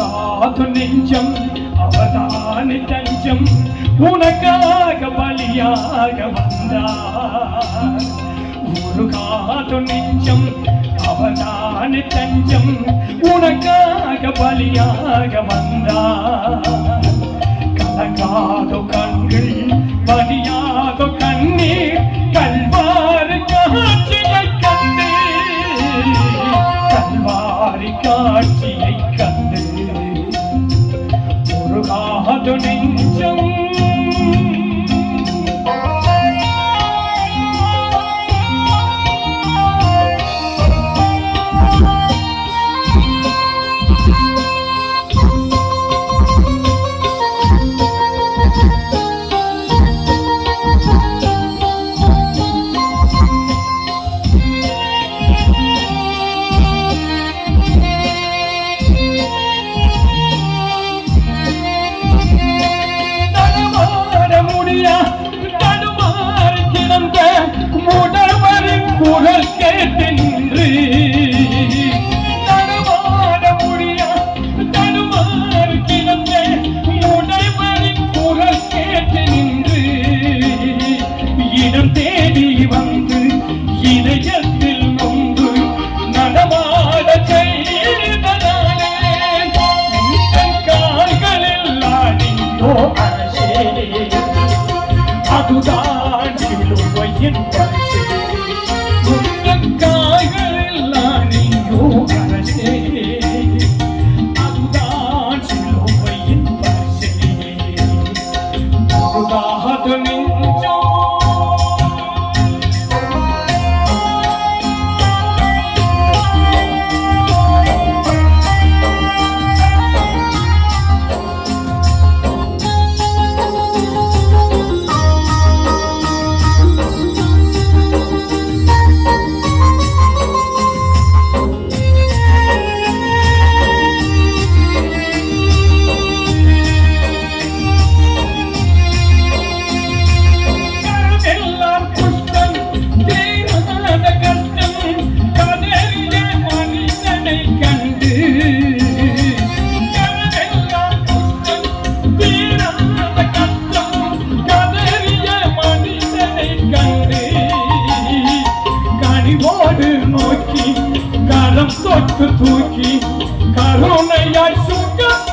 உருகாது நெஞ்சம் அவதானி தஞ்சம் உனக்காக பலியாக வந்தார் உருகாது நெஞ்சம் அவதானி தஞ்சம் உனக்காக பலியாக வந்தார் கலங்காதோ கண்கள் பலியாதோ கண்ணீர் கல்வாரி காட்சியை கண்டு கல்வாரி காட்சியை கண்டு உருகாது நெஞ்சம் குரல் கேட்டு நின்று தடுமாற முடியா தடுமாறு கிடந்த உடைவரின் குரல் கேட்டு நின்று இடம் தேடி வந்து இதயத்தில் நொந்து நடமாட செய்ததாலே கால்களில் ஆடியோ அரசே அதுதான் சிலுவையின் பரிசே அதுதான் சிலுவையின் பரிசே உருகாது நெஞ்சம் நோக்கி கரம் தொட்டு தூக்கி கருணையாய் சுகம்